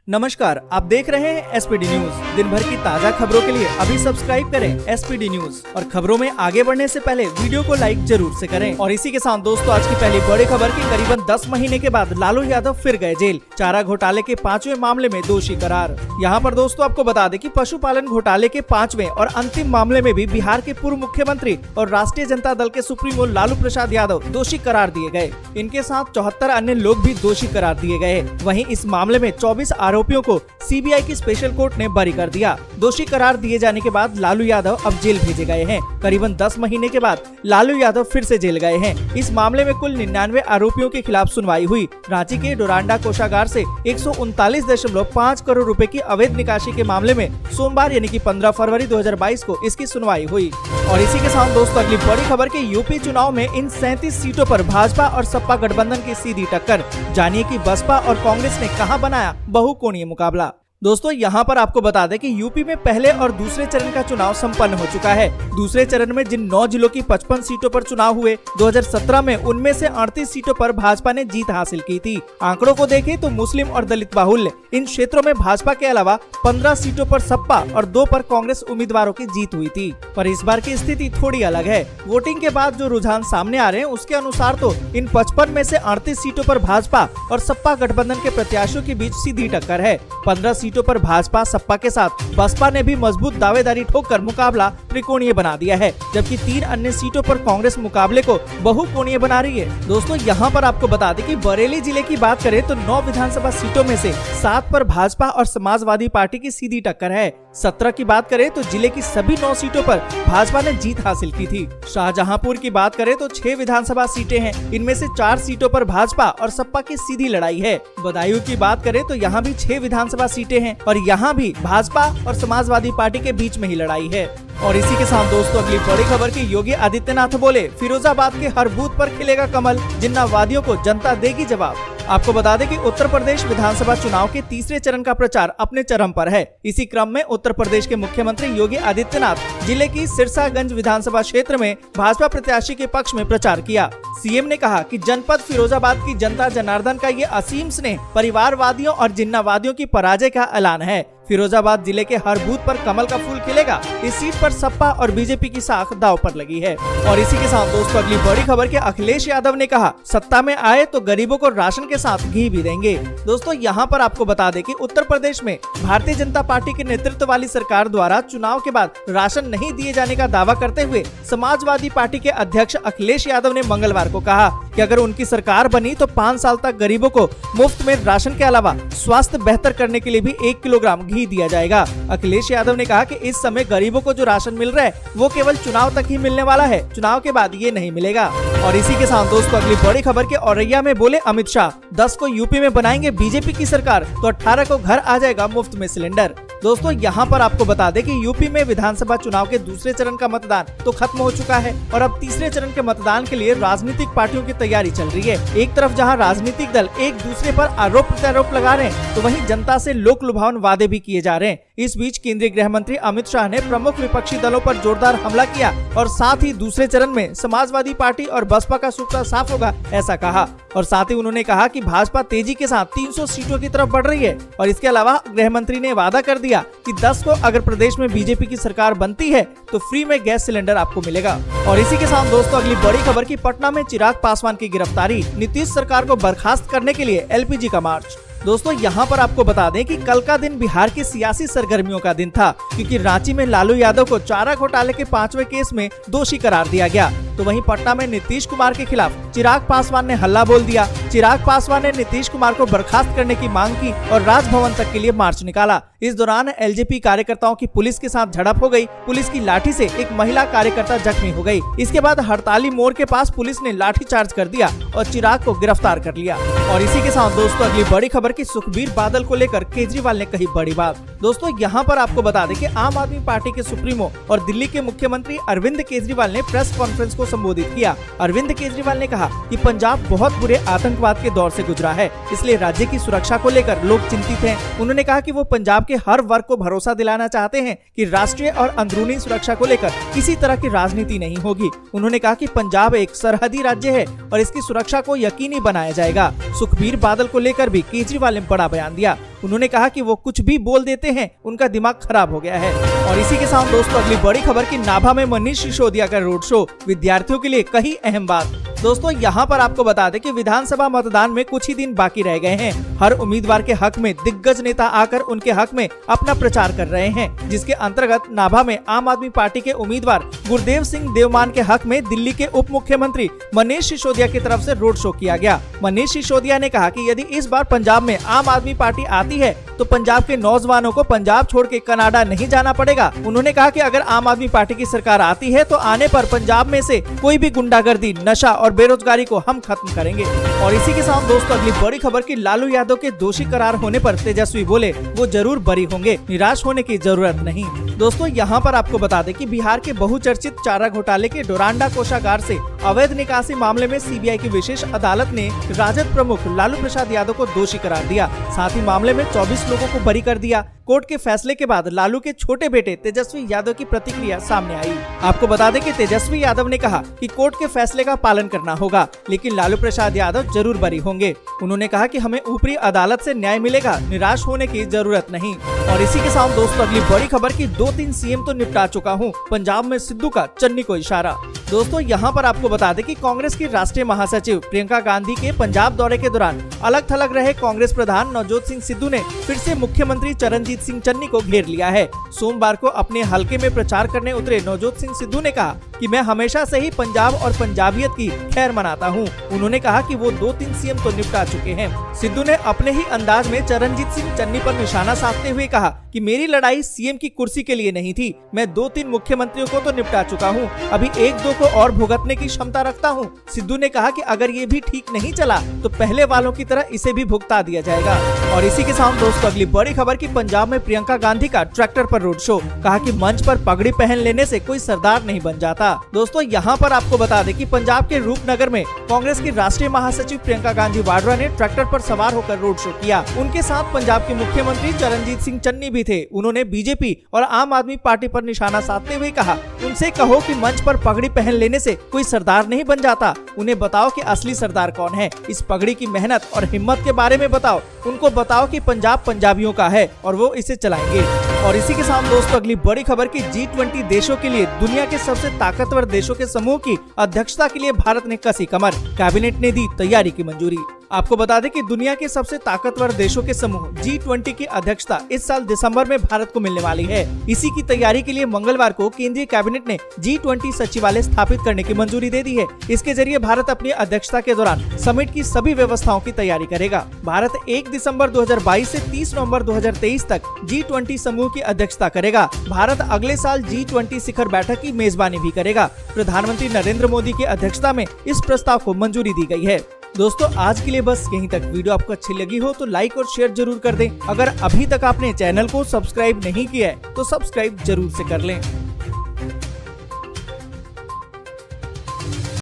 नमस्कार, आप देख रहे हैं एसपीडी न्यूज। दिन भर की ताज़ा खबरों के लिए अभी सब्सक्राइब करें एसपीडी न्यूज और खबरों में आगे बढ़ने से पहले वीडियो को लाइक जरूर से करें। और इसी के साथ दोस्तों, आज की पहली बड़ी खबर की करीबन 10 महीने के बाद लालू यादव फिर गए जेल। चारा घोटाले के 5वें मामले में दोषी करार। यहाँ पर दोस्तों आपको बता दें कि पशुपालन घोटाले के 5वें और अंतिम मामले में भी बिहार के पूर्व मुख्यमंत्री और राष्ट्रीय जनता दल के सुप्रीमो लालू प्रसाद यादव दोषी करार दिए गए। इनके साथ 74 अन्य लोग भी दोषी करार दिए गए। वहीं इस मामले में 24 आरोपियों को सीबीआई की स्पेशल कोर्ट ने बरी कर दिया। दोषी करार दिए जाने के बाद लालू यादव अब जेल भेजे गए हैं। करीबन 10 महीने के बाद लालू यादव फिर से जेल गए हैं। इस मामले में कुल 99 आरोपियों के खिलाफ सुनवाई हुई। रांची के डोरांडा कोषागार से 139.5 करोड़ रुपए की अवैध निकासी के मामले में सोमवार यानी कि 15 फरवरी 2022 को इसकी सुनवाई हुई। और इसी के साथ दोस्तों अगली बड़ी खबर के यूपी चुनाव में इन 37 सीटों पर भाजपा और सपा गठबंधन की सीधी टक्कर। जानिए कि बसपा और कांग्रेस ने कहां बनाया बहुकोणीय मुकाबला। दोस्तों यहाँ पर आपको बता दें कि यूपी में पहले और दूसरे चरण का चुनाव संपन्न हो चुका है। दूसरे चरण में जिन 9 जिलों की 55 सीटों पर चुनाव हुए 2017 में, उनमें से 38 सीटों पर भाजपा ने जीत हासिल की थी। आंकड़ों को देखें तो मुस्लिम और दलित बाहुल्य इन क्षेत्रों में भाजपा के अलावा 15 सीटों पर सपा और 2 पर कांग्रेस उम्मीदवारों की जीत हुई थी। पर इस बार की स्थिति थोड़ी अलग है। वोटिंग के बाद जो रुझान सामने आ रहे हैं उसके अनुसार तो इन 55 में से 38 सीटों पर भाजपा और सपा गठबंधन के प्रत्याशियों के बीच सीधी टक्कर है। 15 सीटों पर भाजपा सपा के साथ बसपा ने भी मजबूत दावेदारी ठोककर मुकाबला त्रिकोणीय बना दिया है, जबकि 3 अन्य सीटों पर कांग्रेस मुकाबले को बहुकोणीय बना रही है। दोस्तों यहाँ पर आपको बता दें कि बरेली जिले की बात करें तो 9 विधानसभा सीटों में से 7 पर भाजपा और समाजवादी पार्टी की सीधी टक्कर है। 17 की बात करें तो जिले की सभी 9 सीटों पर भाजपा ने जीत हासिल की थी। शाहजहांपुर की बात करें तो 6 विधानसभा सीटें हैं। इनमें से 4 सीटों पर भाजपा और सपा की सीधी लड़ाई है। बदायूं की बात करें तो यहाँ भी 6 विधानसभा सीटें हैं और यहाँ भी भाजपा और समाजवादी पार्टी के बीच में ही लड़ाई है। और इसी के साथ दोस्तों अगली बड़ी खबर की योगी आदित्यनाथ बोले, फिरोजाबाद के हर बूथ पर खिलेगा कमल, जिन्नावादियों को जनता देगी जवाब। आपको बता दें कि उत्तर प्रदेश विधानसभा चुनाव के तीसरे चरण का प्रचार अपने चरम पर है। इसी क्रम में उत्तर प्रदेश के मुख्यमंत्री योगी आदित्यनाथ जिले की सिरसागंज विधानसभा क्षेत्र में भाजपा प्रत्याशी के पक्ष में प्रचार किया। सीएम ने कहा कि जनपद फिरोजाबाद की जनता जनार्दन का ये असीम स्नेह परिवारवादियों और जिन्नावादियों की पराजय का ऐलान है। फिरोजाबाद जिले के हर बूथ पर कमल का फूल खिलेगा। इस सीट पर सपा और बीजेपी की साख दांव पर लगी है। और इसी के साथ दोस्तों अगली बड़ी खबर के अखिलेश यादव ने कहा, सत्ता में आए तो गरीबों को राशन के साथ घी भी देंगे। दोस्तों यहाँ पर आपको बता दें कि उत्तर प्रदेश में भारतीय जनता पार्टी के नेतृत्व वाली सरकार द्वारा चुनाव के बाद राशन नहीं दिए जाने का दावा करते हुए समाजवादी पार्टी के अध्यक्ष अखिलेश यादव ने मंगलवार को कहा कि अगर उनकी सरकार बनी तो 5 साल तक गरीबों को मुफ्त में राशन के अलावा स्वास्थ्य बेहतर करने के लिए भी 1 किलोग्राम घी दिया जाएगा। अखिलेश यादव ने कहा कि इस समय गरीबों को जो राशन मिल रहा है वो केवल चुनाव तक ही मिलने वाला है, चुनाव के बाद ये नहीं मिलेगा। और इसी के साथ दोस्तों अगली बड़ी खबर के औरैया में बोले अमित शाह, 10 को यूपी में बनाएंगे बीजेपी की सरकार तो 18 को घर आ जाएगा मुफ्त में सिलेंडर। दोस्तों यहाँ पर आपको बता दें कि यूपी में विधानसभा चुनाव के दूसरे चरण का मतदान तो खत्म हो चुका है और अब तीसरे चरण के मतदान के लिए राजनीतिक पार्टियों की तैयारी चल रही है। एक तरफ जहां राजनीतिक दल एक दूसरे पर आरोप प्रत्यारोप लगा रहे हैं तो वहीं जनता से लोक लुभावन वादे भी किए जा रहे हैं। इस बीच केंद्रीय गृह मंत्री अमित शाह ने प्रमुख विपक्षी दलों पर जोरदार हमला किया और साथ ही दूसरे चरण में समाजवादी पार्टी और बसपा का सूखा साफ होगा ऐसा कहा। और साथ ही उन्होंने कहा कि भाजपा तेजी के साथ 300 सीटों की तरफ बढ़ रही है। और इसके अलावा गृह मंत्री ने वादा कर दिया कि 10 को अगर प्रदेश में बीजेपी की सरकार बनती है तो फ्री में गैस सिलेंडर आपको मिलेगा। और इसी के साथ दोस्तों अगली बड़ी खबर की पटना में चिराग पासवान की गिरफ्तारी, नीतीश सरकार को बर्खास्त करने के लिए एलपीजी का मार्च। दोस्तों यहाँ पर आपको बता दें कि कल का दिन बिहार की सियासी सरगर्मियों का दिन था, क्योंकि रांची में लालू यादव को चारा घोटाले के 5वें केस में दोषी करार दिया गया। तो वहीं पटना में नीतीश कुमार के खिलाफ चिराग पासवान ने हल्ला बोल दिया। चिराग पासवान ने नीतीश कुमार को बर्खास्त करने की मांग की और राजभवन तक के लिए मार्च निकाला। इस दौरान एलजेपी कार्यकर्ताओं की पुलिस के साथ झड़प हो गई। पुलिस की लाठी से एक महिला कार्यकर्ता जख्मी हो गई। इसके बाद हड़ताली मोड़ के पास पुलिस ने लाठीचार्ज कर दिया और चिराग को गिरफ्तार कर लिया। और इसी के साथ दोस्तों अगली बड़ी खबर की सुखबीर बादल को लेकर केजरीवाल ने कही बड़ी बात। दोस्तों यहाँ पर आपको बता दें कि आम आदमी पार्टी के सुप्रीमो और दिल्ली के मुख्यमंत्री अरविंद केजरीवाल ने प्रेस कॉन्फ्रेंस को संबोधित किया। अरविंद केजरीवाल ने कहा कि पंजाब बहुत बुरे आतंकवाद के दौर से गुजरा है, इसलिए राज्य की सुरक्षा को लेकर लोग चिंतित हैं। उन्होंने कहा कि वो पंजाब के हर वर्ग को भरोसा दिलाना चाहते हैं कि राष्ट्रीय और अंदरूनी सुरक्षा को लेकर किसी तरह की राजनीति नहीं होगी। उन्होंने कहा कि पंजाब एक सरहदी राज्य है और इसकी सुरक्षा को यकीनी बनाया जाएगा। सुखबीर बादल को लेकर भी केजरीवाल ने बड़ा बयान दिया। उन्होंने कहा कि वो कुछ भी बोल देते हैं, उनका दिमाग खराब हो गया है। और इसी के साथ दोस्तों अगली बड़ी खबर की नाभा में मनीष सिसोदिया का रोड शो, विद्यार्थियों के लिए कही अहम बात। दोस्तों यहाँ पर आपको बता दें कि विधानसभा मतदान में कुछ ही दिन बाकी रह गए हैं। हर उम्मीदवार के हक में दिग्गज नेता आकर उनके हक में अपना प्रचार कर रहे हैं, जिसके अंतर्गत नाभा में आम आदमी पार्टी के उम्मीदवार गुरदेव सिंह देवमान के हक में दिल्ली के उप मुख्यमंत्री मनीष सिसोदिया की तरफ से रोड शो किया गया। मनीष सिसोदिया ने कहा कि यदि इस बार पंजाब में आम आदमी पार्टी आती है तो पंजाब के नौजवानों को पंजाब छोड़ के कनाडा नहीं जाना पड़ेगा। उन्होंने कहा कि अगर आम आदमी पार्टी की सरकार आती है तो आने पर पंजाब में से कोई भी गुंडागर्दी, नशा और बेरोजगारी को हम खत्म करेंगे। और इसी के साथ दोस्तों अगली बड़ी खबर की लालू यादव के दोषी करार होने पर तेजस्वी बोले वो जरूर बरी होंगे, निराश होने की जरूरत नहीं। दोस्तों यहाँ पर आपको बता दें कि बिहार के बहुचर्चित चारा घोटाले के डोरांडा कोषागार से अवैध निकासी मामले में सीबीआई की विशेष अदालत ने राजद प्रमुख लालू प्रसाद यादव को दोषी करार दिया। साथ ही मामले में 24 लोगों को बरी कर दिया। कोर्ट के फैसले के बाद लालू के छोटे बेटे तेजस्वी यादव की प्रतिक्रिया सामने आई। आपको बता दें कि तेजस्वी यादव ने कहा कि कोर्ट के फैसले का पालन करना होगा, लेकिन लालू प्रसाद यादव जरूर बरी होंगे। उन्होंने कहा कि हमें ऊपरी अदालत से न्याय मिलेगा, निराश होने की जरूरत नहीं। और इसी के साथ दोस्तों अगली बड़ी खबर की 2-3 सीएम तो निपटा चुका हूँ, पंजाब में सिद्धू का चन्नी को इशारा। दोस्तों यहाँ पर आपको बता दें कि कांग्रेस की राष्ट्रीय महासचिव प्रियंका गांधी के पंजाब दौरे के दौरान अलग थलग रहे कांग्रेस प्रधान नवजोत सिंह सिद्धू ने फिर से मुख्यमंत्री चरणजीत सिंह चन्नी को घेर लिया है। सोमवार को अपने हलके में प्रचार करने उतरे नवजोत सिंह सिद्धू ने कहा कि मैं हमेशा से ही पंजाब और पंजाबियत की खैर मनाता हूं। उन्होंने कहा कि वो 2-3 सीएम तो निपटा चुके हैं। सिद्धू ने अपने ही अंदाज में चरणजीत सिंह चन्नी पर निशाना साधते हुए कहा कि मेरी लड़ाई सीएम की कुर्सी के लिए नहीं थी, मैं 2-3 मुख्यमंत्रियों को तो निपटा चुका हूं, अभी 1-2 को और भुगतने की क्षमता रखता हूं। सिद्धू ने कहा कि अगर ये भी ठीक नहीं चला तो पहले वालों की तरह इसे भी भुगता दिया जाएगा। और इसी के साथ दोस्तों अगली बड़ी खबर की पंजाब में प्रियंका गांधी का ट्रैक्टर पर रोड शो, कहा कि मंच पर पगड़ी पहन लेने से कोई सरदार नहीं बन जाता। दोस्तों यहाँ पर आपको बता दें कि पंजाब के रूपनगर में कांग्रेस की राष्ट्रीय महासचिव प्रियंका गांधी वाड्रा ने ट्रैक्टर पर सवार होकर रोड शो किया। उनके साथ पंजाब के मुख्यमंत्री चरणजीत सिंह चन्नी भी थे। उन्होंने बीजेपी और आम आदमी पार्टी पर निशाना साधते हुए कहा, उनसे कहो कि मंच पर पगड़ी पहन लेने से कोई सरदार नहीं बन जाता, उन्हें बताओ कि असली सरदार कौन है, इस पगड़ी की मेहनत और हिम्मत के बारे में बताओ, उनको बताओ कि पंजाब पंजाबियों का है और वो इसे चलाएंगे। और इसी के साथ दोस्तों अगली बड़ी खबर की G20 देशों के लिए दुनिया के सबसे ताकतवर देशों के समूह की अध्यक्षता के लिए भारत ने कसी कमर, कैबिनेट ने दी तैयारी की मंजूरी। आपको बता दें कि दुनिया के सबसे ताकतवर देशों के समूह G20 की अध्यक्षता इस साल दिसंबर में भारत को मिलने वाली है। इसी की तैयारी के लिए मंगलवार को केंद्रीय कैबिनेट ने G20 सचिवालय स्थापित करने की मंजूरी दे दी है। इसके जरिए भारत अपनी अध्यक्षता के दौरान समिट की सभी व्यवस्थाओं की तैयारी करेगा। भारत 1 दिसंबर 2022 से 30 नवंबर 2023 तक G20 समूह की अध्यक्षता करेगा। भारत अगले साल G20 शिखर बैठक की मेजबानी भी करेगा। प्रधानमंत्री नरेंद्र मोदी की अध्यक्षता में इस प्रस्ताव को मंजूरी दी गई है। दोस्तों आज के लिए बस यहीं तक। वीडियो आपको अच्छी लगी हो तो लाइक और शेयर जरूर कर दें। अगर अभी तक आपने चैनल को सब्सक्राइब नहीं किया है तो सब्सक्राइब जरूर से कर लें।